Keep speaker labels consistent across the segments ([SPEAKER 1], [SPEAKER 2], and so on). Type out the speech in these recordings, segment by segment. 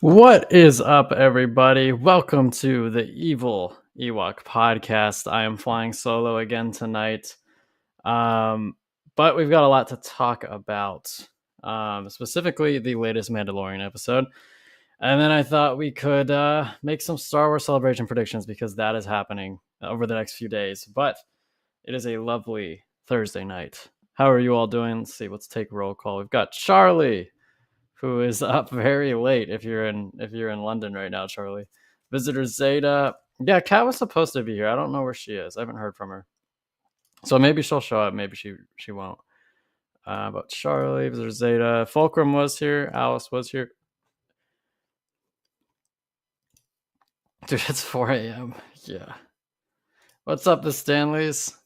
[SPEAKER 1] What is up, everybody? Welcome to the Evil Ewok podcast. I am flying solo again tonight, but we've got a lot to talk about, specifically the latest Mandalorian episode. And then I thought we could make some Star Wars Celebration predictions because that is happening over the next few days. But it is a lovely Thursday night. How are you all doing? Let's see. Let's take roll call. We've got Charlie, who is up very late if you're in London right now, Charlie. Visitor Zeta. Yeah, Kat was supposed to be here. I don't know where she is. I haven't heard from her. So maybe she'll show up, maybe she won't. But Charlie, Visitor Zeta, Fulcrum was here, Alice was here. Dude, it's 4 a.m. Yeah. What's up, the Stanleys?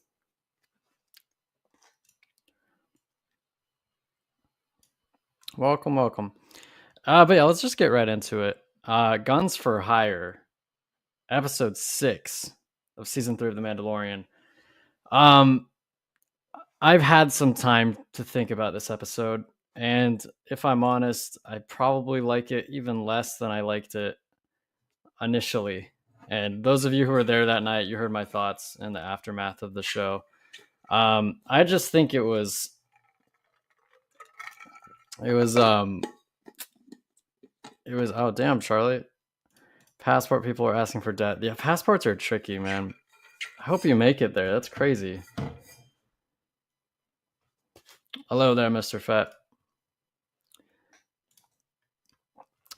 [SPEAKER 1] Welcome. But yeah, let's just get right into it. Guns for Hire, episode 6 of season 3 of The Mandalorian. I've had some time to think about this episode, and if I'm honest, I probably like it even less than I liked it initially. And those of you who were there that night, you heard my thoughts in the aftermath of the show. I just think it was oh damn, Charlie. Passport people are asking for debt. Yeah, passports are tricky, man. I hope you make it there. That's crazy. Hello there, Mr. Fett.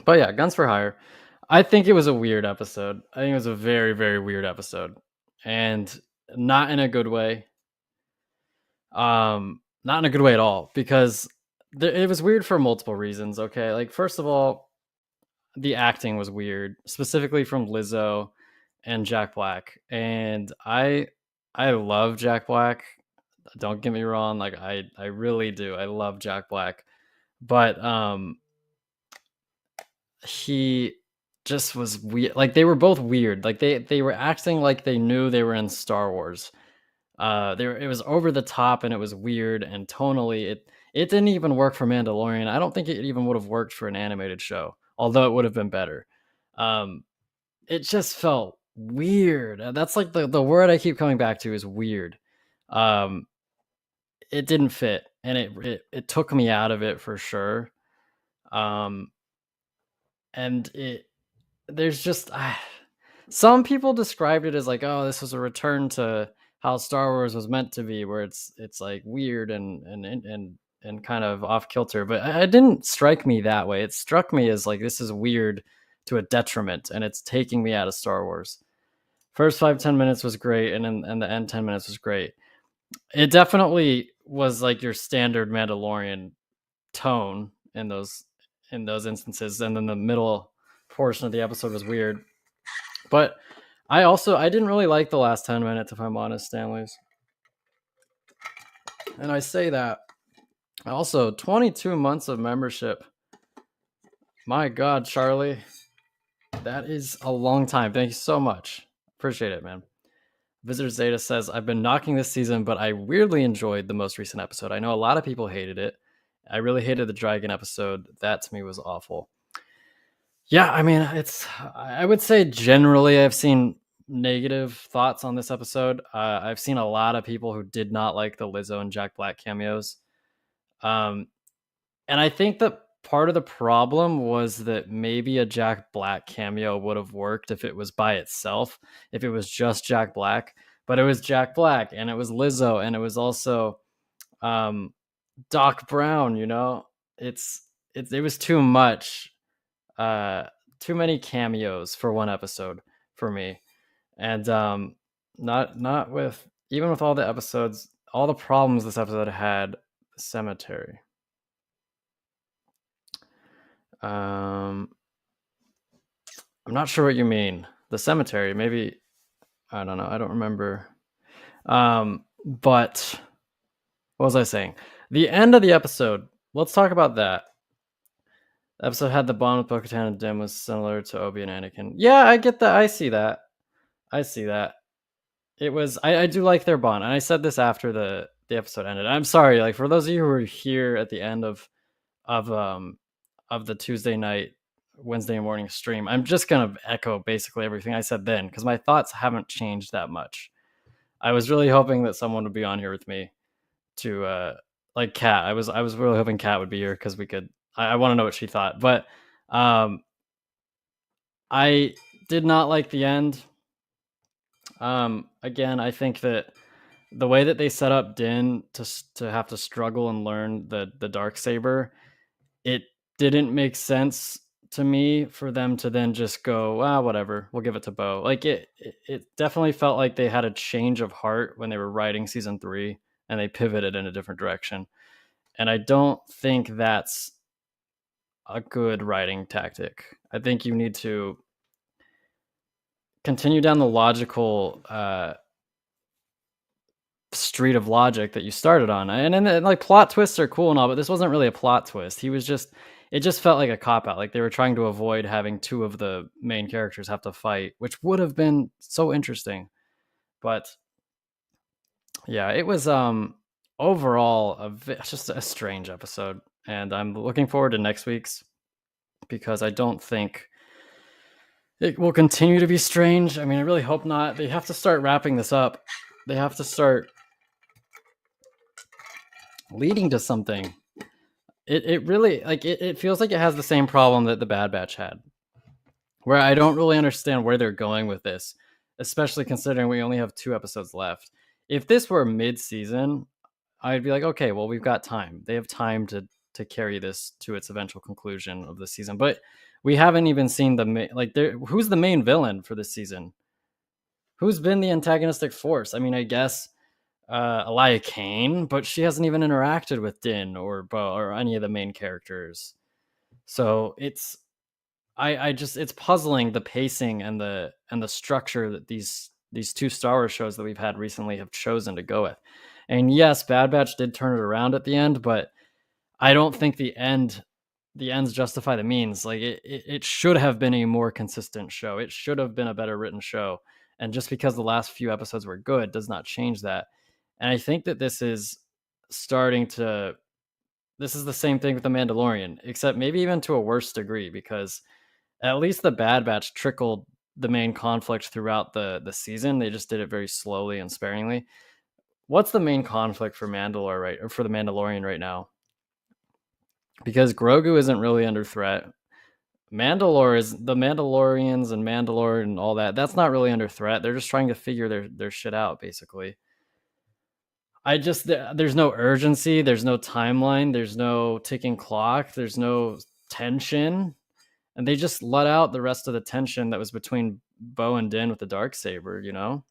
[SPEAKER 1] But yeah, Guns for Hire. I think it was a weird episode. I think it was a very, very weird episode. And not in a good way. Not in a good way at all. Because it was weird for multiple reasons, okay? Like, first of all, the acting was weird. Specifically from Lizzo and Jack Black. And I love Jack Black. Don't get me wrong. Like, I really do. I love Jack Black. But, he just was weird. Like, they were both weird. Like, they were acting like they knew they were in Star Wars. It was over the top and it was weird, and tonally it didn't even work for Mandalorian. I don't think it even would have worked for an animated show, although it would have been better. It just felt weird. That's like the word I keep coming back to is weird. It didn't fit, and it took me out of it for sure. And there's just some people described it as like, oh, this was a return to how Star Wars was meant to be, where it's like weird and kind of off kilter. But it didn't strike me that way. It struck me as like, this is weird to a detriment, and it's taking me out of Star Wars. First 5-10 minutes was great, and then the end 10 minutes was great. It definitely was like your standard Mandalorian tone in those instances, and then the middle portion of the episode was weird. But I didn't really like the last 10 minutes, if I'm honest, Stanley's. And I say that also 22 months of membership. My God, Charlie, that is a long time. Thank you so much. Appreciate it, man. Visitor Zeta says, I've been knocking this season, but I weirdly enjoyed the most recent episode. I know a lot of people hated it. I really hated the dragon episode. That to me was awful. Yeah, I mean, I would say generally I've seen negative thoughts on this episode. I've seen a lot of people who did not like the Lizzo and Jack Black cameos. And I think that part of the problem was that maybe a Jack Black cameo would have worked if it was by itself, if it was just Jack Black. But it was Jack Black, and it was Lizzo, and it was also Doc Brown, you know? It was too much. Too many cameos for one episode for me. And not with, even with all the episodes, all the problems this episode had. Cemetery. I'm not sure what you mean. The cemetery, maybe. I don't know. I don't remember. But what was I saying? The end of the episode. Let's talk about that. The episode had the bond with Bo-Katan and Din was similar to Obi and Anakin. Yeah, I get that. I see that. It was. I do like their bond, and I said this after the episode ended. I'm sorry, for those of you who were here at the end of the Tuesday night Wednesday morning stream. I'm just gonna echo basically everything I said then because my thoughts haven't changed that much. I was really hoping that someone would be on here with me to like Kat. I was really hoping Kat would be here because we could. I want to know what she thought, but I did not like the end. Again, I think that the way that they set up Din to have to struggle and learn the Darksaber, it didn't make sense to me for them to then just go, whatever, we'll give it to Bo. Like it definitely felt like they had a change of heart when they were writing season 3 and they pivoted in a different direction. And I don't think that's a good writing tactic. I think you need to continue down the logical street of logic that you started on. And then like plot twists are cool and all, but this wasn't really a plot twist. It just felt like a cop out. Like they were trying to avoid having 2 of the main characters have to fight, which would have been so interesting. But yeah, it was overall just a strange episode, and I'm looking forward to next week's because I don't think it will continue to be strange. I mean, I really hope not. They have to start wrapping this up. They have to start leading to something. It really, like, it feels like it has the same problem that the Bad Batch had, where I don't really understand where they're going with this, especially considering we only have 2 episodes left. If this were mid-season, I'd be like, okay, well, we've got time. They have time to carry this to its eventual conclusion of the season. But we haven't even seen who's the main villain for this season? Who's been the antagonistic force? I mean, I guess Elia Kane, but she hasn't even interacted with Din or Bo or any of the main characters. So it's puzzling, the pacing and the structure that these 2 Star Wars shows that we've had recently have chosen to go with. And yes, Bad Batch did turn it around at the end, but I don't think the ends justify the means. Like it should have been a more consistent show. It should have been a better written show. And just because the last few episodes were good does not change that. And I think that this is the same thing with The Mandalorian, except maybe even to a worse degree, because at least the Bad Batch trickled the main conflict throughout the season. They just did it very slowly and sparingly. What's the main conflict for the Mandalorian right now? Because Grogu isn't really under threat. The Mandalorians and Mandalore and all that, that's not really under threat. They're just trying to figure their shit out, basically. There's no urgency, there's no timeline, there's no ticking clock, there's no tension. And they just let out the rest of the tension that was between Bo and Din with the Darksaber, you know?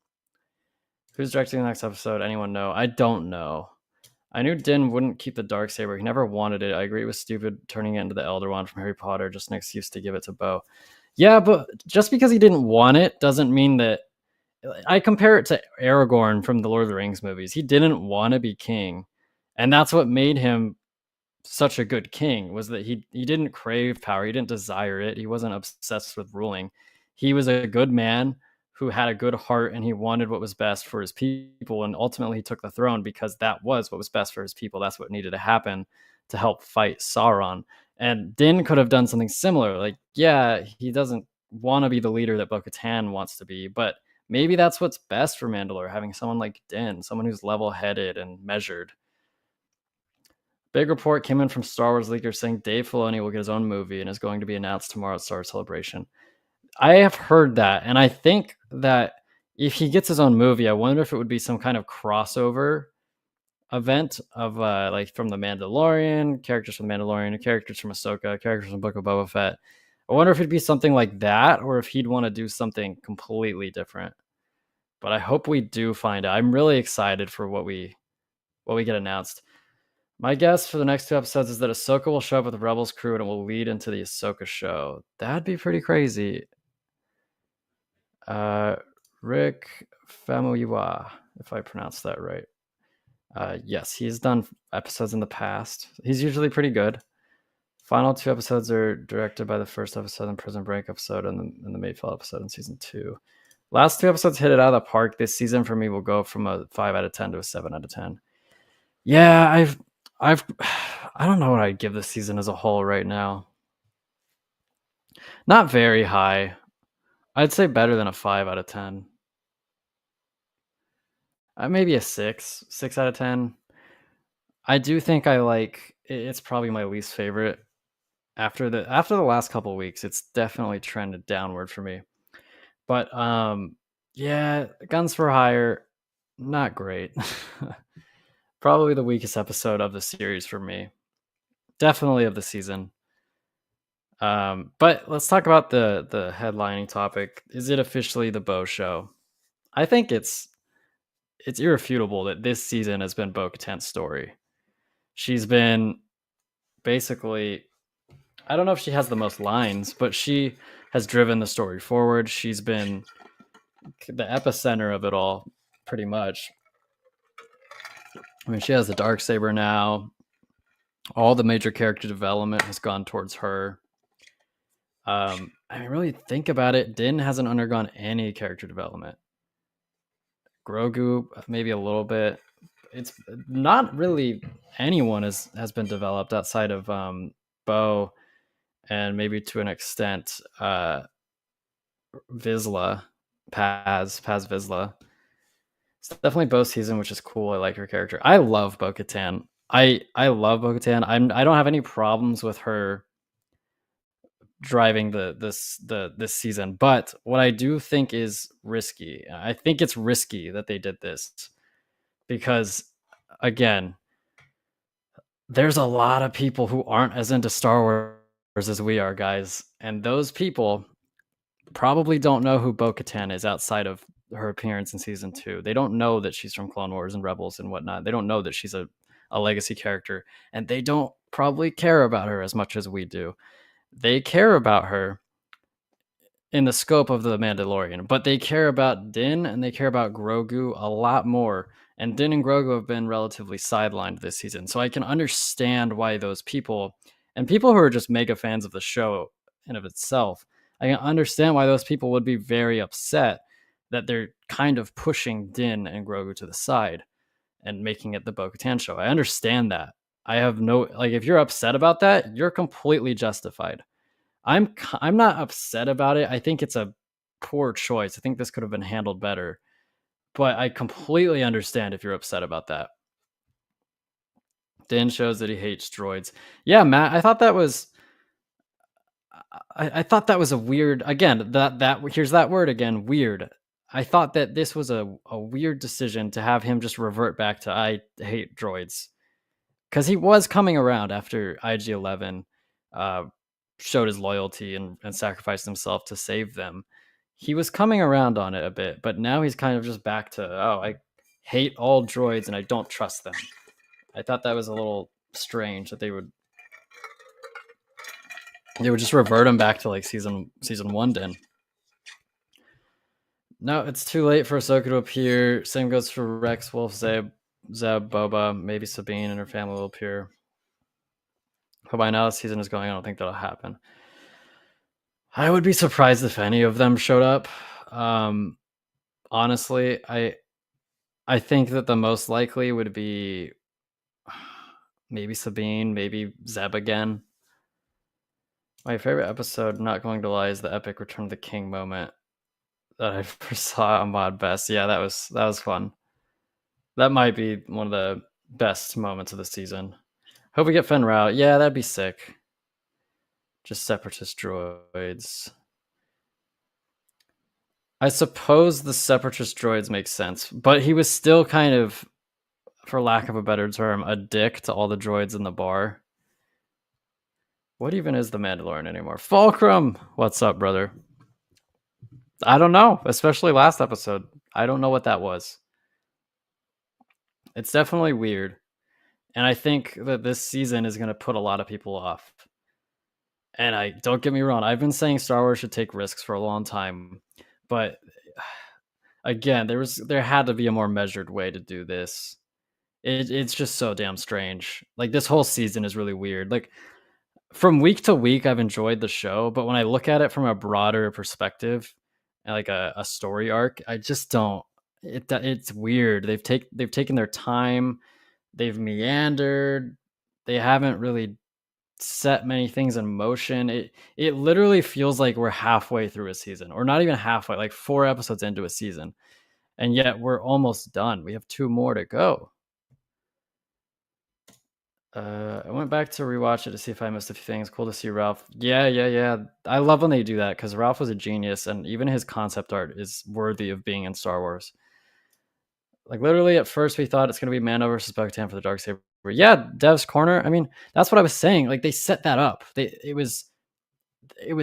[SPEAKER 1] Who's directing the next episode? Anyone know? I don't know. I knew Din wouldn't keep the Darksaber. He never wanted it. I agree it was stupid turning it into the Elder Wand from Harry Potter, just an excuse to give it to Bo. Yeah, but just because he didn't want it doesn't mean that... I compare it to Aragorn from the Lord of the Rings movies. He didn't want to be king. And that's what made him such a good king, was that he didn't crave power. He didn't desire it. He wasn't obsessed with ruling. He was a good man who had a good heart, and he wanted what was best for his people. And ultimately he took the throne because that was what was best for his people. That's what needed to happen to help fight Sauron. And Din could have done something similar. Like, yeah, he doesn't want to be the leader that Bo-Katan wants to be, but maybe that's what's best for Mandalore, having someone like Din, someone who's level-headed and measured. Big report came in from Star Wars leakers saying Dave Filoni will get his own movie and is going to be announced tomorrow at Star Wars Celebration. I have heard that, and I think that if he gets his own movie, I wonder if it would be some kind of crossover event of like from The Mandalorian, characters from The Mandalorian, characters from Ahsoka, characters from Book of Boba Fett. I wonder if it'd be something like that, or if he'd want to do something completely different. But I hope we do find out. I'm really excited for what we get announced. My guess for the next 2 episodes is that Ahsoka will show up with the Rebels crew and it will lead into the Ahsoka show. That'd be pretty crazy. Rick Famuyiwa, if I pronounced that right. Yes, he's done episodes in the past. He's usually pretty good. Final 2 episodes are directed by the first episode and Prison Break episode and the Mayfell episode in season 2. Last 2 episodes hit it out of the park. This season for me will go from a 5 out of 10 to a 7 out of 10. Yeah, I don't know what I'd give this season as a whole right now. Not very high. I'd say better than a 5 out of 10. Maybe a 6 out of 10. I do think it's probably my least favorite. After the last couple of weeks, it's definitely trended downward for me. But yeah, Guns for Hire, not great. Probably the weakest episode of the series for me. Definitely of the season. But let's talk about the headlining topic. Is it officially the Bo show? I think it's irrefutable that this season has been Bo-Katan's story. She's been basically, I don't know if she has the most lines, but she has driven the story forward. She's been the epicenter of it all, pretty much. I mean, she has the Darksaber now. All the major character development has gone towards her. I mean, really think about it. Din hasn't undergone any character development. Grogu, maybe a little bit. It's not really anyone has been developed outside of Bo, and maybe to an extent Vizsla, Paz Vizsla. It's definitely Bo's season, which is cool. I like her character. I love Bo-Katan. I love Bo-Katan. I don't have any problems with her driving this season, but what I do think is risky. I think it's risky that they did this because, again, there's a lot of people who aren't as into Star Wars as we are, guys, and those people probably don't know who Bo-Katan is outside of her appearance in season 2. They don't know that she's from Clone Wars and Rebels and whatnot. They don't know that she's a legacy character, and they don't probably care about her as much as we do. They care about her in the scope of the Mandalorian, but they care about Din and they care about Grogu a lot more. And Din and Grogu have been relatively sidelined this season. So I can understand why those people, and people who are just mega fans of the show in of itself, I can understand why those people would be very upset that they're kind of pushing Din and Grogu to the side and making it the Bo-Katan show. I understand that. I have no, if you're upset about that, you're completely justified. I'm not upset about it. I think it's a poor choice. I think this could have been handled better. But I completely understand if you're upset about that. Dan shows that he hates droids. Yeah, Matt, I thought that was a weird, again, that here's that word again, weird. I thought that this was a weird decision to have him just revert back to I hate droids. Because he was coming around after IG-11 showed his loyalty and sacrificed himself to save them. He was coming around on it a bit, but now he's kind of just back to, I hate all droids and I don't trust them. I thought that was a little strange that they would just revert him back to like season 1 then. No, it's too late for Ahsoka to appear. Same goes for Rex, Wolf, Zeb, Boba, maybe Sabine and her family will appear. But by now the season is going, I don't think that'll happen. I would be surprised if any of them showed up. Honestly, I think that the most likely would be maybe Sabine, maybe Zeb again. My favorite episode, not going to lie, is the epic Return of the King moment that I first saw on Mod Best. Yeah, that was fun. That might be one of the best moments of the season. Hope we get Fenn Rau. Yeah, that'd be sick. Just separatist droids. I suppose the separatist droids make sense, but he was still kind of, for lack of a better term, a dick to all the droids in the bar. What even is the Mandalorian anymore? Fulcrum! What's up, brother? I don't know, especially last episode. I don't know what that was. It's definitely weird. And I think that this season is going to put a lot of people off. And don't get me wrong, I've been saying Star Wars should take risks for a long time. But again, there had to be a more measured way to do this. It's just so damn strange. Like, this whole season is really weird. Like, from week to week, I've enjoyed the show, but when I look at it from a broader perspective, like a story arc, I just don't. It's weird. They've taken their time. They've meandered. They haven't really set many things in motion. It literally feels like we're halfway through a season, or not even halfway, like 4 episodes into a season, and yet we're almost done. We have 2 more to go. I went back to rewatch it to see if I missed a few things. Cool to see Ralph. Yeah. I love when they do that because Ralph was a genius, and even his concept art is worthy of being in Star Wars. Like literally, at first we thought it's gonna be Mando versus Bo-Katan for the Darksaber. Yeah, Dev's corner. I mean, that's what I was saying. Like they set that up. It was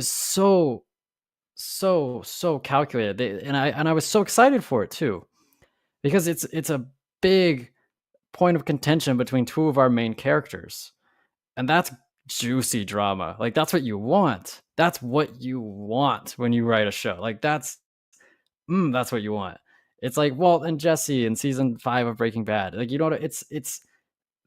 [SPEAKER 1] so calculated. And I was so excited for it too, because it's a big point of contention between 2 of our main characters, and that's juicy drama. Like that's what you want. That's what you want when you write a show. Like that's what you want. It's like Walt and Jesse in season 5 of Breaking Bad. Like you know what? It's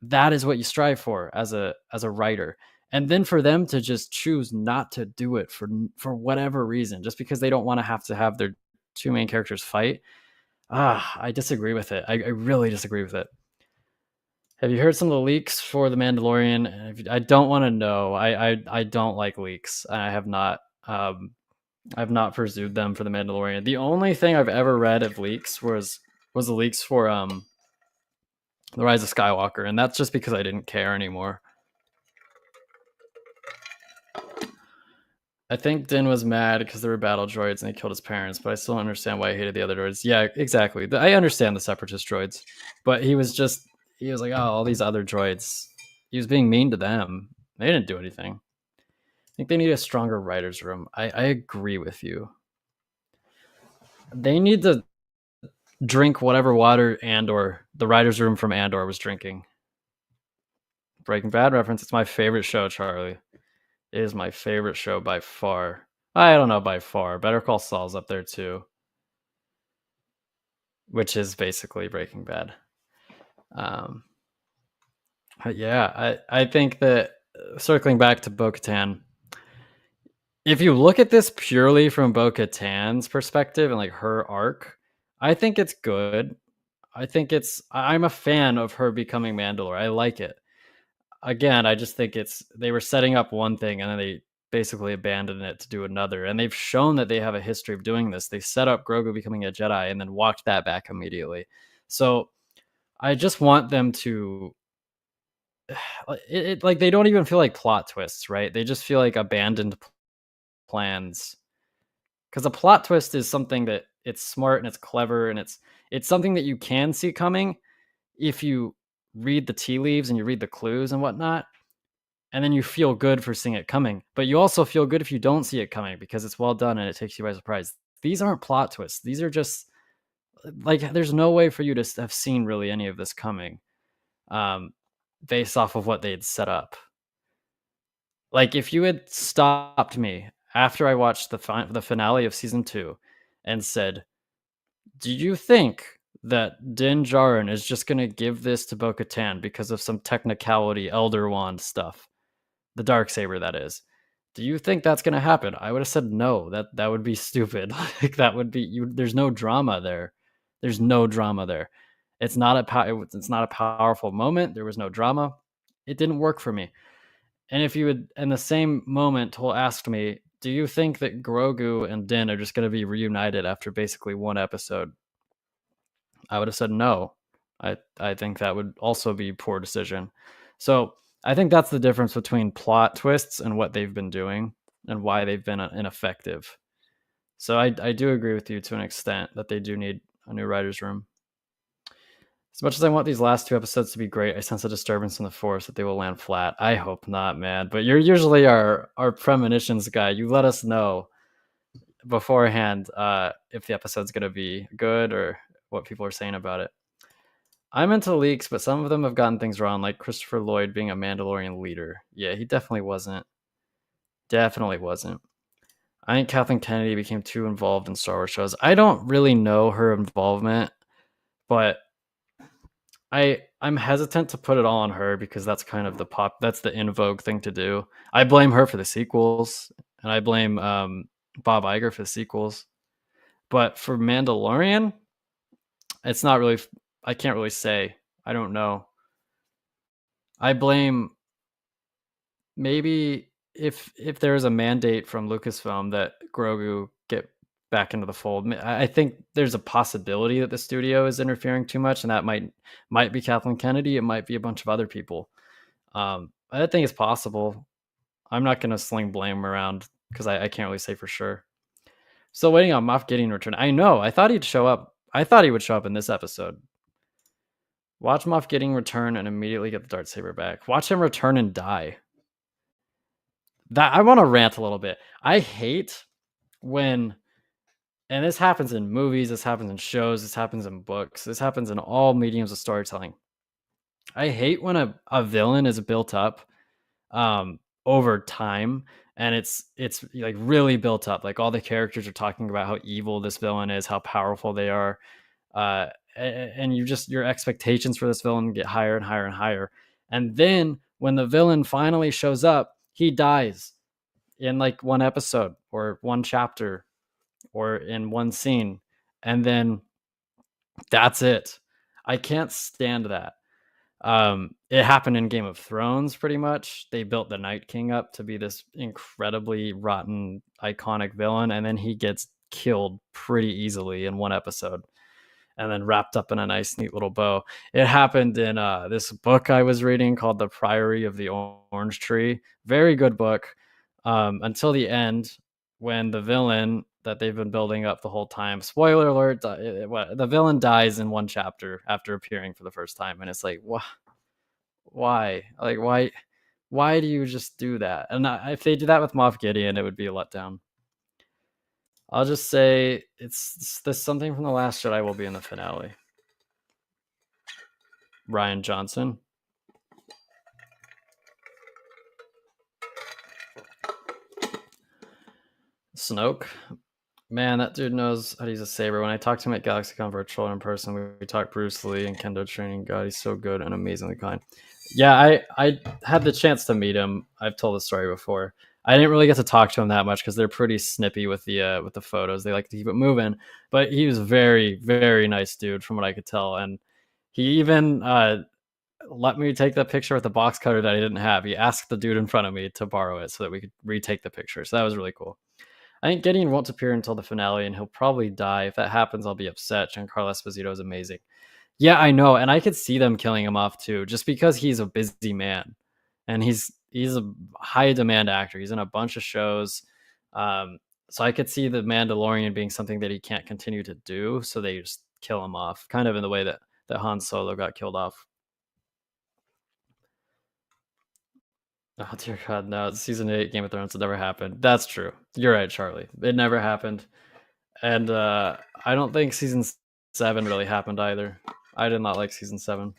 [SPEAKER 1] that is what you strive for as a writer. And then for them to just choose not to do it for whatever reason, just because they don't want to have their 2 main characters fight. I disagree with it. I really disagree with it. Have you heard some of the leaks for The Mandalorian? I don't want to know. I don't like leaks. I have not. I've not pursued them for The Mandalorian. The only thing I've ever read of leaks was the leaks for The Rise of Skywalker, and that's just because I didn't care anymore. I think Din was mad because there were battle droids and he killed his parents, but I still don't understand why he hated the other droids. Yeah, exactly. I understand the separatist droids, but he was like, oh, all these other droids. He was being mean to them. They didn't do anything. I think they need a stronger writer's room. I agree with you. They need to drink whatever water Andor, the writer's room from Andor, was drinking. Breaking Bad reference. It's my favorite show, Charlie. It is my favorite show by far. I don't know by far. Better Call Saul's up there too, which is basically Breaking Bad. Yeah, I think that circling back to Bo-Katan, if you look at this purely from Bo-Katan's perspective and like her arc, I think it's good. I'm a fan of her becoming Mandalore. I like it. Again, I just think they were setting up one thing and then they basically abandoned it to do another. And they've shown that they have a history of doing this. They set up Grogu becoming a Jedi and then walked that back immediately. So I just want them to like they don't even feel like plot twists, right? They just feel like abandoned plans. Because a plot twist is something that it's smart and it's clever and it's something that you can see coming if you read the tea leaves and you read the clues and whatnot, and then you feel good for seeing it coming. But you also feel good if you don't see it coming because it's well done and it takes you by surprise. These aren't plot twists. These are just like there's no way for you to have seen really any of this coming, based off of what they had set up. Like if you had stopped me after I watched the finale of season 2 and said, "Do you think that Din Djarin is just going to give this to Bo-Katan because of some technicality Elder Wand stuff? The Darksaber, that is. Do you think that's going to happen?" I would have said no. That would be stupid. Like that would be there's no drama there. There's no drama there. It's not a powerful moment. There was no drama. It didn't work for me. And if you would, in the same moment, asked me, "Do you think that Grogu and Din are just going to be reunited after basically one episode?" I would have said no. I think that would also be a poor decision. So I think that's the difference between plot twists and what they've been doing and why they've been ineffective. So I do agree with you to an extent that they do need a new writer's room. As much as I want these last 2 episodes to be great, I sense a disturbance in the force that they will land flat. I hope not, man. But you're usually our premonitions guy. You let us know beforehand if the episode's going to be good or what people are saying about it. I'm into leaks, but some of them have gotten things wrong, like Christopher Lloyd being a Mandalorian leader. Yeah, he definitely wasn't. Definitely wasn't. I think Kathleen Kennedy became too involved in Star Wars shows. I don't really know her involvement, but I'm hesitant to put it all on her because that's kind of that's the in vogue thing to do. I blame her for the sequels, and I blame Bob Iger for the sequels. But for Mandalorian, it's not really. I can't really say. I don't know. I blame maybe if there's a mandate from Lucasfilm that Grogu get back into the fold, I think there's a possibility that the studio is interfering too much, and that might be Kathleen Kennedy. It might be a bunch of other people. I think it's possible. I'm not going to sling blame around because I can't really say for sure. Still waiting on Moff Gideon return. I know. I thought he'd show up. I thought he would show up in this episode. Watch Moff Gideon return and immediately get the Darksaber back. Watch him return and die. That I want to rant a little bit. I hate when, and this happens in movies, this happens in shows, this happens in books, this happens in all mediums of storytelling. I hate when a villain is built up over time, and it's like really built up. Like all the characters are talking about how evil this villain is, how powerful they are, and your expectations for this villain get higher and higher and higher. And then when the villain finally shows up, he dies in like one episode or one chapter or in one scene, and then that's it. I can't stand that. It happened in Game of Thrones pretty much. They built the Night King up to be this incredibly rotten, iconic villain, and then he gets killed pretty easily in one episode and then wrapped up in a nice, neat little bow. It happened in this book I was reading called The Priory of the Orange Tree. Very good book. Until the end, when the villain that they've been building up the whole time, spoiler alert, the villain dies in one chapter after appearing for the first time, and it's like, why? Like, why do you just do that? And if they did that with Moff Gideon, it would be a letdown. I'll just say it's something from The Last Jedi will be in the finale. Rian Johnson. Snoke. Man, that dude knows how to use a saber. When I talked to him at GalaxyCon virtual in person, we talked Bruce Lee and kendo training. God, he's so good and amazingly kind. Yeah, I had the chance to meet him. I've told the story before. I didn't really get to talk to him that much because they're pretty snippy with the photos. They like to keep it moving. But he was very, very nice dude from what I could tell. And he even let me take the picture with the box cutter that I didn't have. He asked the dude in front of me to borrow it so that we could retake the picture. So that was really cool. I think Gideon won't appear until the finale, and he'll probably die. If that happens, I'll be upset. Giancarlo Esposito is amazing. Yeah, I know, and I could see them killing him off too, just because he's a busy man, and he's a high demand actor. He's in a bunch of shows, so I could see the Mandalorian being something that he can't continue to do, so they just kill him off, kind of in the way that Han Solo got killed off. Oh dear God, no! Season 8 Game of Thrones, it never happened. That's true. You're right, Charlie. It never happened, and I don't think season 7 really happened either. I did not like season 7.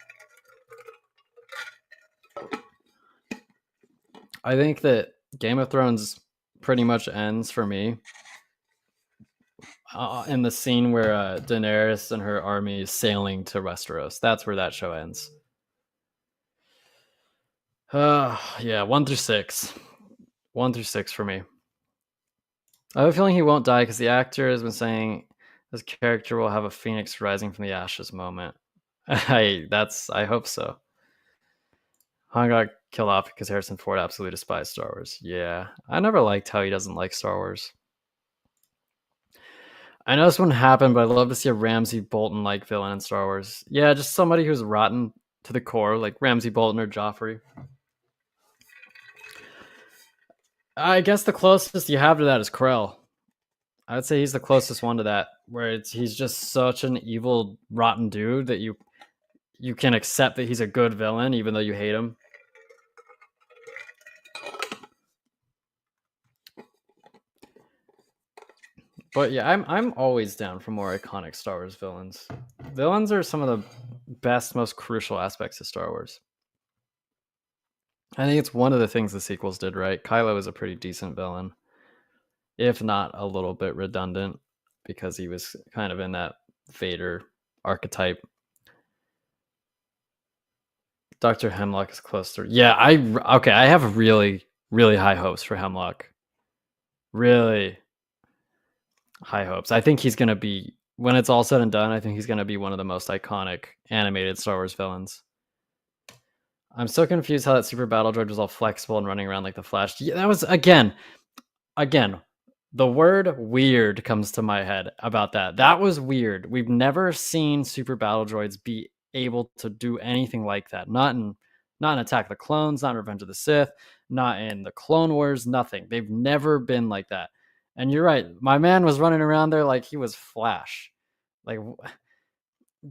[SPEAKER 1] I think that Game of Thrones pretty much ends for me in the scene where Daenerys and her army is sailing to Westeros. That's where that show ends. Yeah, 1 through 6. 1 through 6 for me. I have a feeling he won't die because the actor has been saying his character will have a phoenix rising from the ashes moment. I hope so. Han got killed off because Harrison Ford absolutely despised Star Wars. Yeah, I never liked how he doesn't like Star Wars. I know this wouldn't happen, but I'd love to see a Ramsay Bolton-like villain in Star Wars. Yeah, just somebody who's rotten to the core, like Ramsay Bolton or Joffrey. I guess the closest you have to that is Krell. I would say he's the closest one to that, where he's just such an evil, rotten dude that you can accept that he's a good villain, even though you hate him. But yeah, I'm always down for more iconic Star Wars villains. Villains are some of the best, most crucial aspects of Star Wars. I think it's one of the things the sequels did right. Kylo is a pretty decent villain, if not a little bit redundant, because he was kind of in that Vader archetype. Dr. Hemlock is close to... Yeah, I have really, really high hopes for Hemlock. Really high hopes. I think he's going to be, when it's all said and done, I think he's going to be one of the most iconic animated Star Wars villains. I'm so confused how that super battle droid was all flexible and running around like the Flash. Yeah, that was again, the word weird comes to my head about that. That was weird. We've never seen super battle droids be able to do anything like that. Not in Attack of the Clones, not in Revenge of the Sith, not in the Clone Wars, nothing. They've never been like that. And you're right. My man was running around there like he was Flash. Like,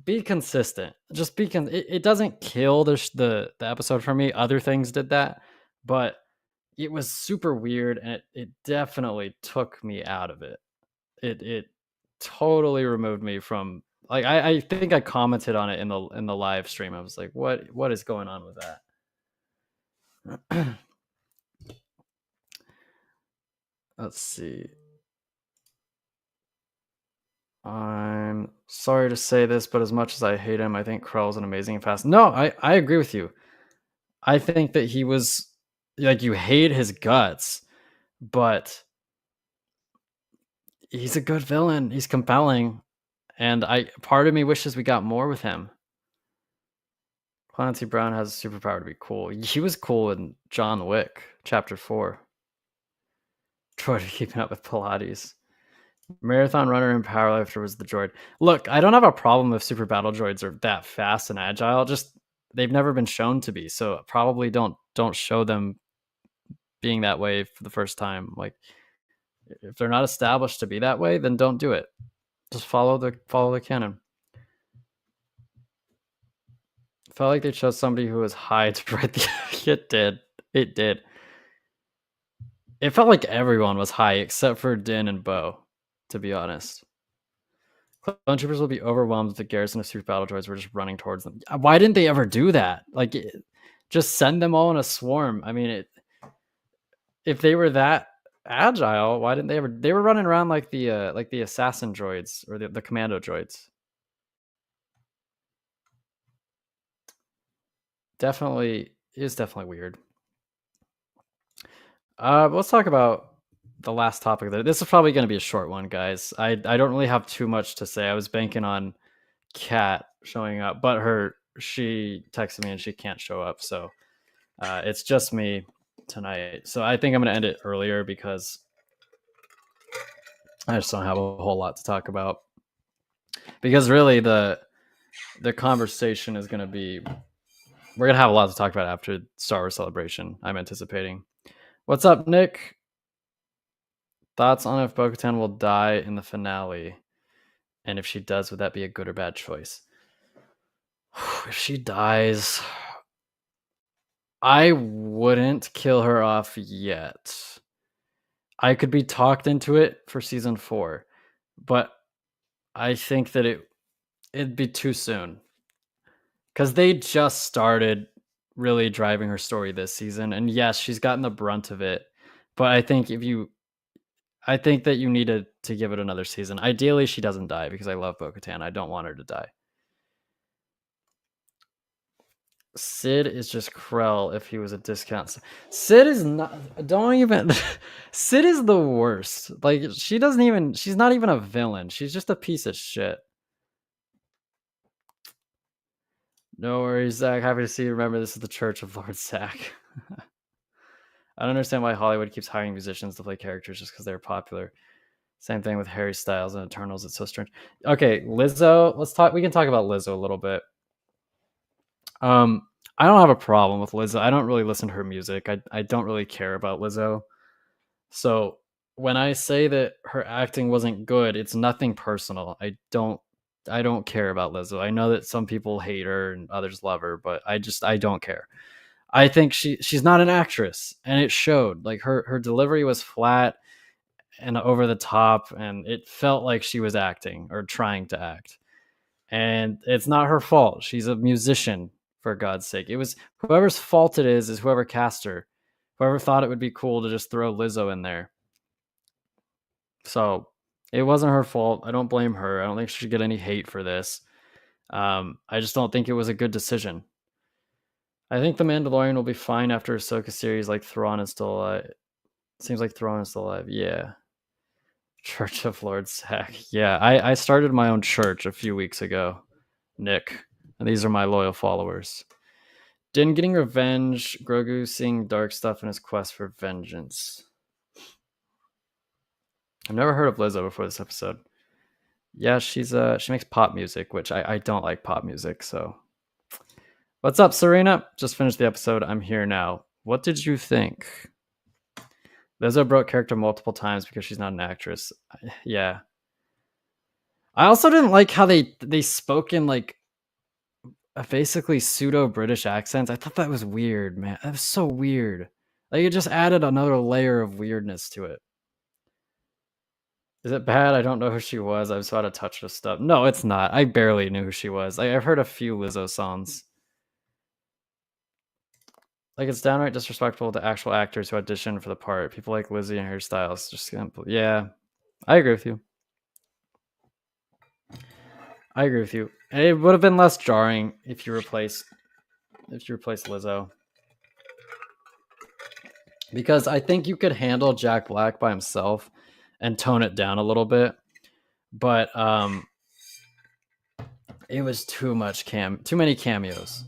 [SPEAKER 1] be consistent. Just it doesn't kill the episode for me. Other things did that, but it was super weird, and it definitely took me out of it. It totally removed me from, like, I think I commented on it in the live stream. I was like, what is going on with that? Let's see. I'm sorry to say this, but as much as I hate him, I think Krell's an amazing and fast. No, I agree with you. I think that he was, like, you hate his guts, but he's a good villain. He's compelling, and part of me wishes we got more with him. Clancy Brown has a superpower to be cool. He was cool in John Wick, Chapter 4. Droid keeping up with Pilates. Marathon runner and powerlifter was the droid. Look, I don't have a problem if super battle droids are that fast and agile. Just they've never been shown to be, so probably don't show them being that way for the first time. Like, if they're not established to be that way, then don't do it. Just follow the canon. Felt like they chose somebody who was high to write the. It did. It felt like everyone was high except for Din and Bo, to be honest. Clone troopers will be overwhelmed with the garrison of super battle droids. We're just running towards them. Why didn't they ever do that? Like, just send them all in a swarm. I mean, if they were that agile, why didn't they ever? They were running around like the assassin droids or the commando droids. Definitely weird. Let's talk about the last topic. This is probably going to be a short one, guys. I don't really have too much to say. I was banking on Kat showing up, but she texted me and she can't show up, so it's just me tonight. So I think I'm going to end it earlier because I just don't have a whole lot to talk about. Because really, the conversation is going to be, we're going to have a lot to talk about after Star Wars Celebration, I'm anticipating. What's up, Nick? Thoughts on if Bo-Katan will die in the finale? And if she does, would that be a good or bad choice? If she dies, I wouldn't kill her off yet. I could be talked into it for season 4, but I think that it'd be too soon. Because they just started really driving her story this season. And yes, she's gotten the brunt of it. But I think that you need to give it another season. Ideally, she doesn't die because I love Bo-Katan. I don't want her to die. Sid is just Krell if he was a discount. Sid is not. Don't even. Sid is the worst. Like, she's not even a villain. She's just a piece of shit. No worries, Zach. Happy to see you. Remember, this is the Church of Lord Zach. I don't understand why Hollywood keeps hiring musicians to play characters just because they're popular. Same thing with Harry Styles and Eternals. It's so strange. Okay, Lizzo. We can talk about Lizzo a little bit. I don't have a problem with Lizzo. I don't really listen to her music. I don't really care about Lizzo. So when I say that her acting wasn't good, it's nothing personal. I don't care about Lizzo. I know that some people hate her and others love her, but I don't care. I think she's not an actress, and it showed. Like, her delivery was flat and over the top, and it felt like she was acting or trying to act. And it's not her fault. She's a musician, for God's sake. It was whoever's fault it is whoever cast her. Whoever thought it would be cool to just throw Lizzo in there. So it wasn't her fault. I don't blame her. I don't think she should get any hate for this. I just don't think it was a good decision. I think The Mandalorian will be fine after Ahsoka series, like Thrawn is still alive. Seems like Thrawn is still alive. Yeah. Church of Lord Zach. Yeah, I started my own church a few weeks ago, Nick. And these are my loyal followers. Din getting revenge, Grogu seeing dark stuff in his quest for vengeance. I've never heard of Lizzo before this episode. Yeah, she makes pop music, which I don't like pop music, so. What's up, Serena? Just finished the episode. I'm here now. What did you think? Lizzo broke character multiple times because she's not an actress. Yeah. I also didn't like how they spoke in like basically pseudo British accents. I thought that was weird, man. That was so weird. Like it just added another layer of weirdness to it. Is it bad? I don't know who she was. I was about to touch this stuff. No, it's not. I barely knew who she was. I've heard a few Lizzo songs. Like it's downright disrespectful to actual actors who audition for the part. People like Lizzie and her styles. Just yeah, I agree with you. I agree with you. It would have been less jarring if you replaced Lizzo. Because I think you could handle Jack Black by himself and tone it down a little bit. But it was too many cameos.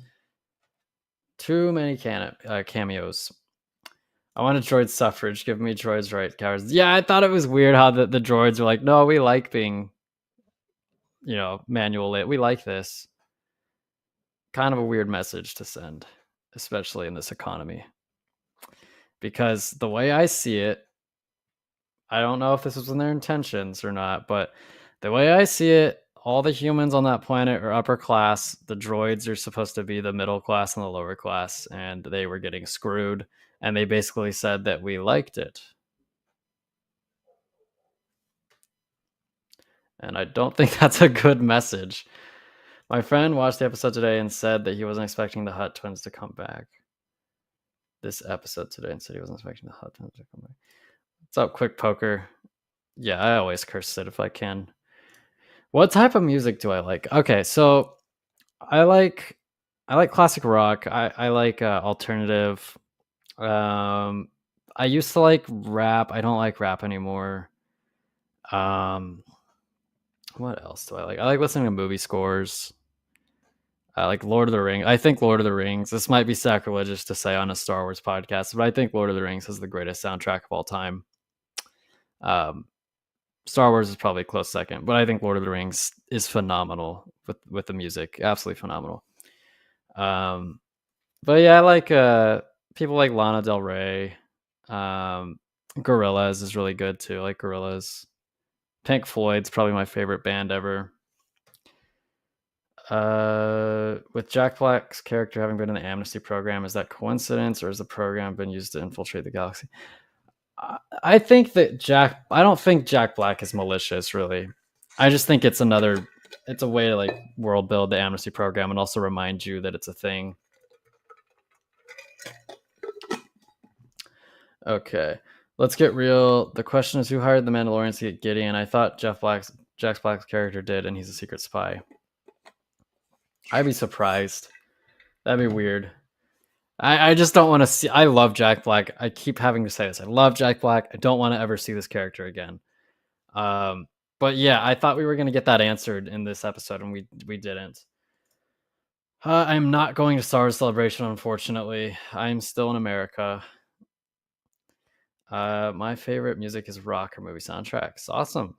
[SPEAKER 1] Too many cameos. I wanted droid suffrage. Give me droids right, cowards. Yeah, I thought it was weird how the droids were like, no, we like being, manual lit. We like this. Kind of a weird message to send, especially in this economy. Because the way I see it, I don't know if this was in their intentions or not, but the way I see it, all the humans on that planet are upper class. The droids are supposed to be the middle class and the lower class, and they were getting screwed. And they basically said that we liked it. And I don't think that's a good message. My friend watched the episode today and said that he wasn't expecting the Hutt twins to come back. This episode today and said he wasn't expecting the Hutt twins to come back. What's up, Quick Poker? Yeah, I always curse it if I can. What type of music do I like? Okay, so I like classic rock. I like alternative. I used to like rap. I don't like rap anymore. What else do I like? I like listening to movie scores. I like Lord of the Rings. I think Lord of the Rings. This might be sacrilegious to say on a Star Wars podcast, but I think Lord of the Rings is the greatest soundtrack of all time. Star Wars is probably a close second, but I think Lord of the Rings is phenomenal with the music. Absolutely phenomenal. But yeah, I like people like Lana Del Rey. Gorillaz is really good too. I like Gorillaz. Pink Floyd's probably my favorite band ever. With Jack Black's character having been in the amnesty program, is that coincidence or has the program been used to infiltrate the galaxy? I think that I don't think Jack Black is malicious, really. I just think it's a way to like world build the amnesty program and also remind you that it's a thing. Okay, let's get real. The question is, who hired the Mandalorians to get Gideon? I thought Jack Black's character did, and he's a secret spy. I'd be surprised. That'd be weird. I just don't want to see. I love Jack Black. I keep having to say this. I love Jack Black. I don't want to ever see this character again. But yeah, I thought we were going to get that answered in this episode, and we didn't. I'm not going to Star Wars Celebration, unfortunately. I'm still in America. My favorite music is rock or movie soundtracks. Awesome.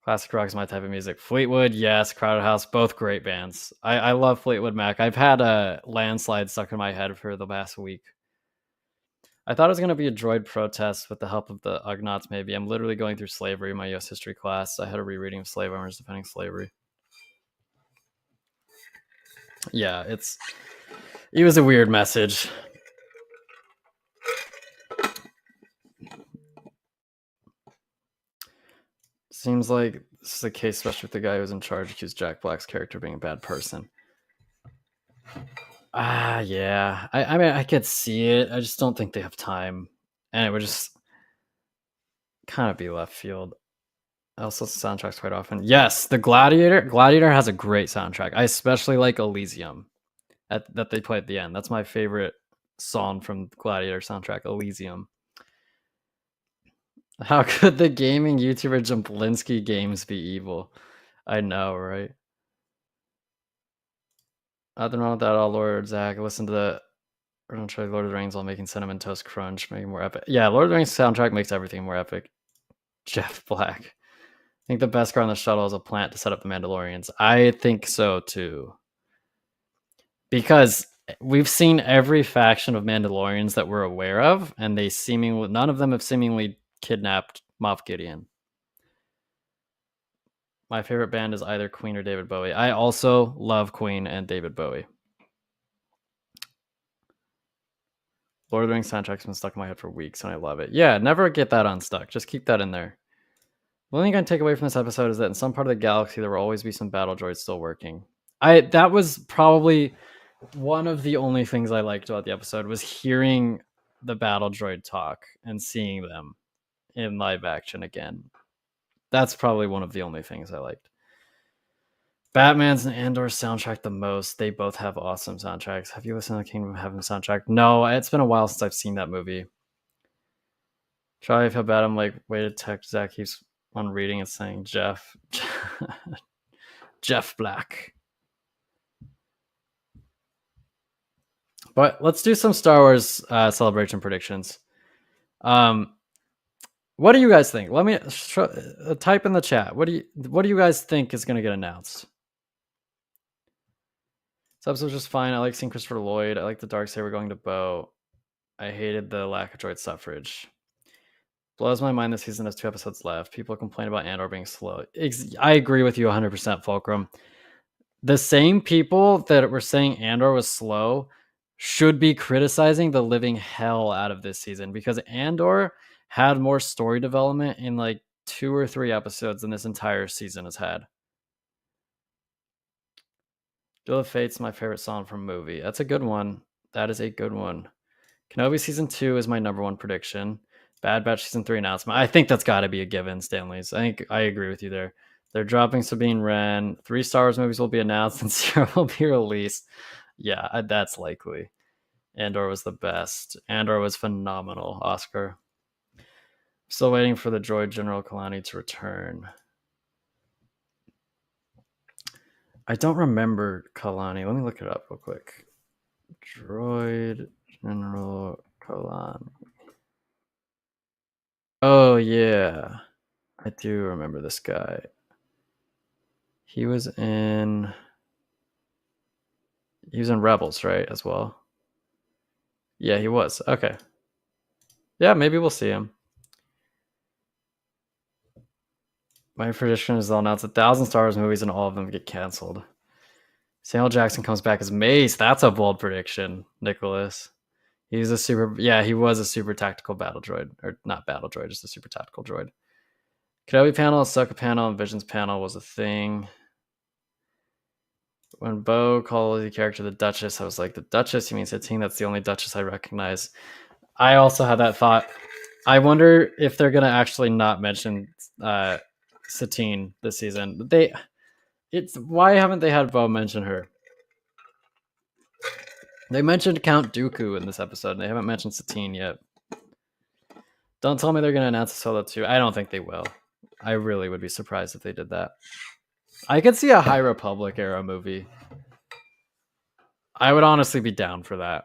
[SPEAKER 1] Classic rock is my type of music. Fleetwood, yes. Crowded House, both great bands. I love Fleetwood Mac. I've had a landslide stuck in my head for the past week. I thought it was going to be a droid protest with the help of the Ugnaughts, maybe. I'm literally going through slavery in my U.S. history class. I had a rereading of slave owners defending slavery. Yeah, it was a weird message. Seems like this is the case, especially with the guy who was in charge, accused Jack Black's character of being a bad person. Yeah. I mean, I could see it. I just don't think they have time. And it would just kind of be left field. I also soundtracks quite often. Yes, the Gladiator. Gladiator has a great soundtrack. I especially like Elysium that they play at the end. That's my favorite song from Gladiator soundtrack, Elysium. How could the gaming YouTuber Jablinski Games be evil? I know, right? Nothing wrong with that at all, Lord Zach. Listen to the original track Lord of the Rings while making Cinnamon Toast Crunch, making more epic. Yeah, Lord of the Rings soundtrack makes everything more epic. Jeff Black. I think the best car on the shuttle is a plant to set up the Mandalorians. I think so too. Because we've seen every faction of Mandalorians that we're aware of, and none of them have seemingly kidnapped Moff Gideon. My favorite band is either Queen or David Bowie. I also love Queen and David Bowie. Lord of the Rings soundtrack's been stuck in my head for weeks, and I love it. Yeah, never get that unstuck. Just keep that in there. The only thing I can take away from this episode is that in some part of the galaxy, there will always be some battle droids still working. That was probably one of the only things I liked about the episode was hearing the battle droid talk and seeing them in live action again. That's probably one of the only things I liked. Batman's and Andor's soundtrack the most. They both have awesome soundtracks. Have you listened to the Kingdom of Heaven soundtrack? No, it's been a while since I've seen that movie. Try if how bad I'm like, way to text Zach keeps on reading and saying Jeff. Jeff Black. But let's do some Star Wars celebration predictions. What do you guys think? Let me type in the chat. What do you guys think is going to get announced? This episode's just fine. I like seeing Christopher Lloyd. I like the Darksaber going to Bo. I hated the lack of droid suffrage. Blows my mind this season has 2 episodes left. People complain about Andor being slow. I agree with you 100%, Fulcrum. The same people that were saying Andor was slow should be criticizing the living hell out of this season because Andor had more story development in like 2 or 3 episodes than this entire season has had. Duel of Fate's my favorite song from movie. That's a good one. That is a good one. Kenobi season 2 is my number 1 prediction. Bad Batch season 3 announcement. I think that's got to be a given, Stanley's. I agree with you there. They're dropping Sabine Wren. 3 Star Wars movies will be announced and 0 will be released. Yeah, that's likely. Andor was the best. Andor was phenomenal, Oscar. Still waiting for the droid General Kalani to return. I don't remember Kalani. Let me look it up real quick. Droid General Kalani. Oh, yeah. I do remember this guy. He was in Rebels, right, as well? Yeah, he was. Okay. Yeah, maybe we'll see him. My prediction is they'll announce 1,000 Star Wars movies and all of them get canceled. Samuel Jackson comes back as Mace. That's a bold prediction, Nicholas. He was a super tactical battle droid. Or not battle droid, just a super tactical droid. Kenobi panel, Ahsoka panel, and Visions panel was a thing. When Bo called the character the Duchess, I was like, the Duchess? You mean Satine? That's the only Duchess I recognize. I also had that thought. I wonder if they're going to actually not mention Satine this season. Why haven't they had Bo mention her? They mentioned Count Dooku in this episode, and they haven't mentioned Satine yet. Don't tell me they're going to announce a Solo 2. I don't think they will. I really would be surprised if they did that. I could see a High Republic era movie. I would honestly be down for that.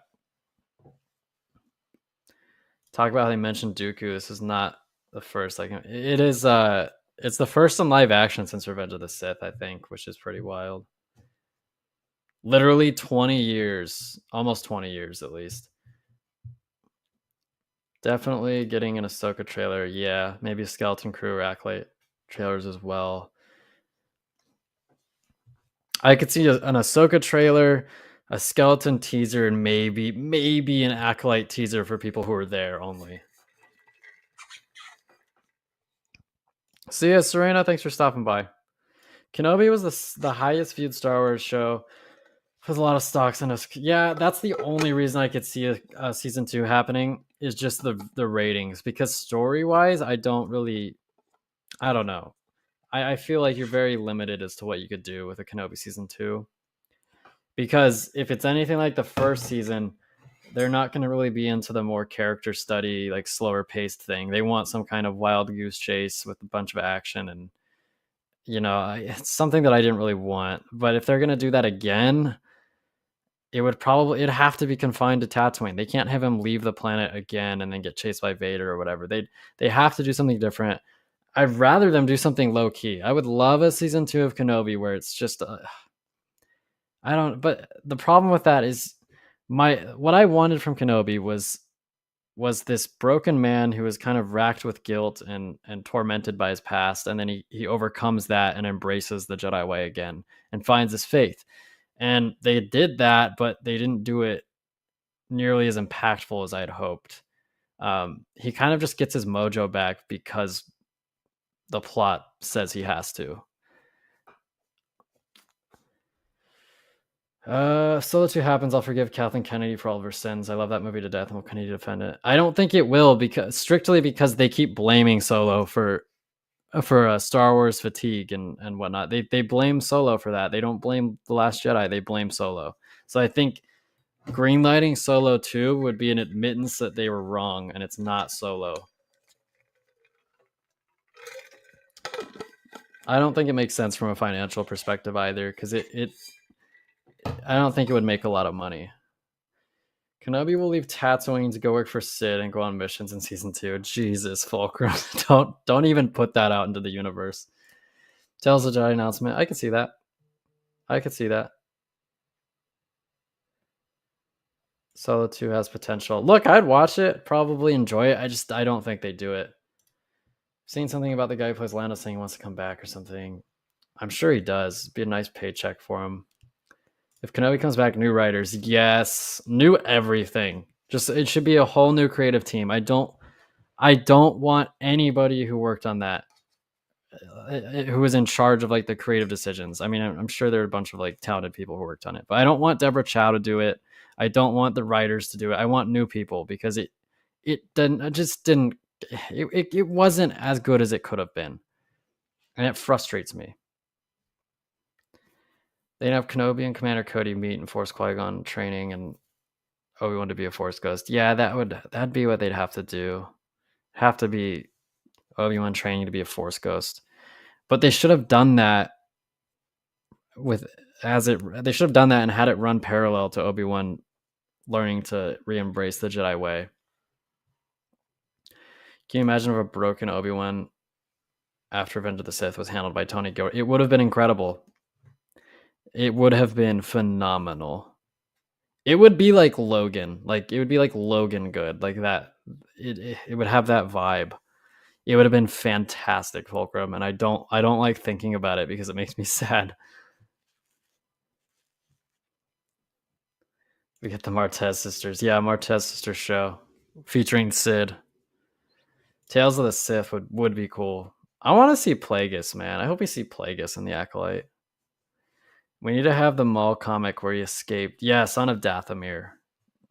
[SPEAKER 1] Talk about how they mentioned Dooku. This is not the first. It is. It's the first in live action since Revenge of the Sith, I think, which is pretty wild. Literally 20 years, almost 20 years at least. Definitely getting an Ahsoka trailer. Yeah, maybe a Skeleton Crew or Acolyte trailers as well. I could see an Ahsoka trailer, a Skeleton teaser, and maybe an Acolyte teaser for people who are there only. See ya, Serena. Thanks for stopping by. Kenobi was the highest viewed Star Wars show with a lot of stocks in us. Yeah, that's the only reason I could see a season 2 happening is just the ratings, because story-wise, I don't know. I feel like you're very limited as to what you could do with a Kenobi season 2. Because if it's anything like the first season, they're not going to really be into the more character study, like slower paced thing. They want some kind of wild goose chase with a bunch of action, and it's something that I didn't really want. But if they're going to do that again, it'd have to be confined to Tatooine. They can't have him leave the planet again and then get chased by Vader or whatever. They have to do something different. I'd rather them do something low key. I would love a season 2 of Kenobi where it's just I don't. But the problem with that is what I wanted from Kenobi was this broken man who was kind of racked with guilt and tormented by his past, and then he overcomes that and embraces the Jedi way again and finds his faith. And they did that, but they didn't do it nearly as impactful as I had hoped. He kind of just gets his mojo back because the plot says he has to. Solo 2 happens, I'll forgive Kathleen Kennedy for all of her sins. I love that movie to death and will continue to defend it. I don't think it will, because they keep blaming Solo for Star Wars fatigue and whatnot. They blame Solo for that. They don't blame The Last Jedi. They blame Solo. So I think greenlighting Solo 2 would be an admittance that they were wrong and it's not Solo. I don't think it makes sense from a financial perspective either, because I don't think it would make a lot of money. Kenobi will leave Tatooine to go work for Sid and go on missions in season 2. Jesus, Fulcrum. Don't even put that out into the universe. Tales of Jedi announcement. I can see that. Solo 2 has potential. Look, I'd watch it, probably enjoy it. I don't think they do it. Seen something about the guy who plays Lando saying he wants to come back or something. I'm sure he does. It'd be a nice paycheck for him. If Kenobi comes back, new writers, yes, new everything. Just it should be a whole new creative team. I don't want anybody who worked on that, who was in charge of like the creative decisions. I mean, I'm sure there are a bunch of like talented people who worked on it, but I don't want Deborah Chow to do it. I don't want the writers to do it. I want new people, because it wasn't as good as it could have been, and it frustrates me. They'd have Kenobi and Commander Cody meet and force Qui-Gon training and Obi-Wan to be a Force ghost. Yeah, that'd be what they'd have to do. Have to be Obi-Wan training to be a Force ghost. But they should have done that they should have done that and had it run parallel to Obi-Wan learning to re-embrace the Jedi way. Can you imagine if a broken Obi-Wan after Revenge of the Sith was handled by Tony Gilroy? It would have been incredible. It would have been phenomenal. It would be like Logan. Like it would be like Logan good. Like that. It would have that vibe. It would have been fantastic, Fulcrum, and I don't like thinking about it because it makes me sad. We get the Martez sisters. Yeah, Martez sisters show featuring Sid. Tales of the Sith would be cool. I want to see Plagueis, man. I hope we see Plagueis in the Acolyte. We need to have the Maul comic where he escaped. Yeah, Son of Dathomir.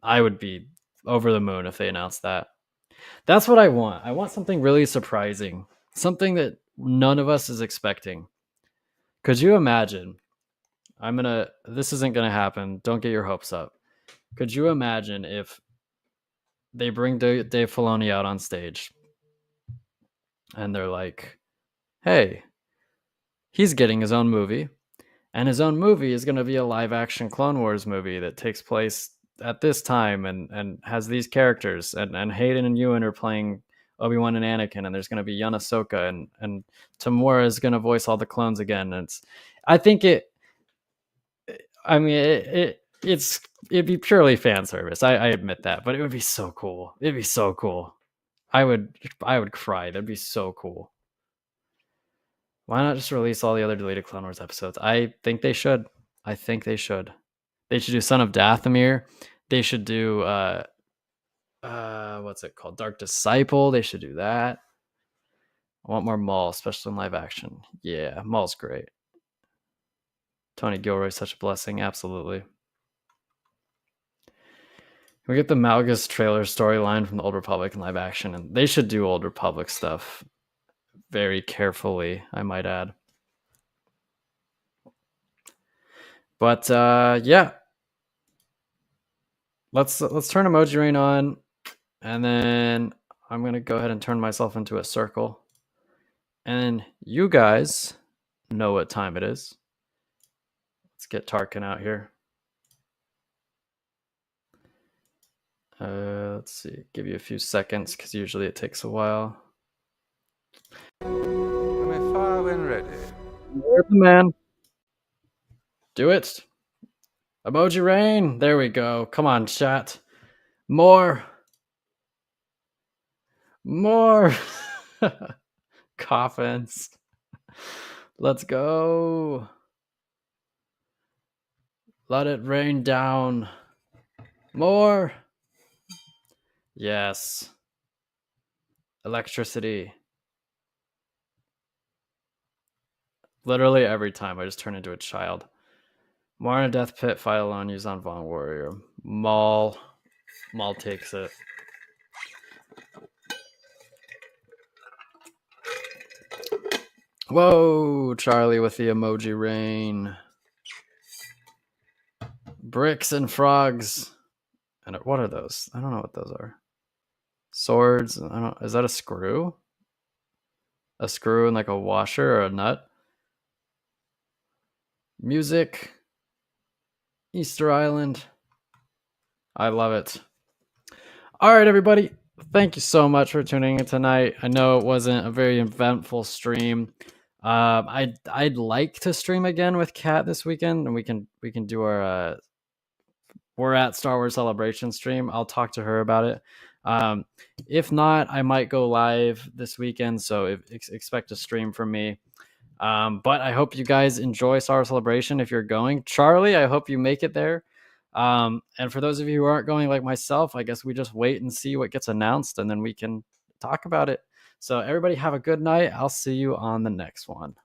[SPEAKER 1] I would be over the moon if they announced that. That's what I want. I want something really surprising. Something that none of us is expecting. Could you imagine? This isn't gonna happen. Don't get your hopes up. Could you imagine if they bring Dave Filoni out on stage and they're like, hey, he's getting his own movie, and his own movie is going to be a live action Clone Wars movie that takes place at this time and has these characters, and Hayden and Ewan are playing Obi-Wan and Anakin, and there's going to be young Ahsoka, and Tamora is going to voice all the clones again. And it'd be purely fan service. I admit that, but it would be so cool. It'd be so cool. I would cry. That'd be so cool. Why not just release all the other deleted Clone Wars episodes? I think they should. They should do Son of Dathomir. They should do what's it called? Dark Disciple. They should do that. I want more Maul, especially in live action. Yeah, Maul's great. Tony Gilroy's such a blessing. Absolutely. We get the Malgus trailer storyline from the Old Republic in live action, and they should do Old Republic stuff very carefully, I might add. But yeah, let's turn Emoji Rain on, and then I'm gonna go ahead and turn myself into a circle, and you guys know what time it is. Let's get Tarkin out here. Let's see. Give you a few seconds because usually it takes a while.
[SPEAKER 2] I'm far when ready.
[SPEAKER 1] Where's the man? Do it. Emoji rain. There we go. Come on, chat. More. Coffins. Let's go. Let it rain down. More. Yes. Electricity. Literally every time I just turn into a child. More in a death pit, fight alone, use on Von Warrior. Maul takes it. Whoa, Charlie with the emoji rain. Bricks and frogs. And what are those? I don't know what those are. Swords. I don't. Is that a screw? A screw and like a washer or a nut? Music. Easter Island. I love it. All right, everybody. Thank you so much for tuning in tonight. I know it wasn't a very eventful stream. I'd like to stream again with Kat this weekend, and we can do our We're at Star Wars Celebration stream. I'll talk to her about it. If not, I might go live this weekend, so expect a stream from me. But I hope you guys enjoy Star Wars Celebration if you're going. Charlie, I hope you make it there. And for those of you who aren't going like myself, I guess we just wait and see what gets announced, and then we can talk about it. So everybody have a good night. I'll see you on the next one.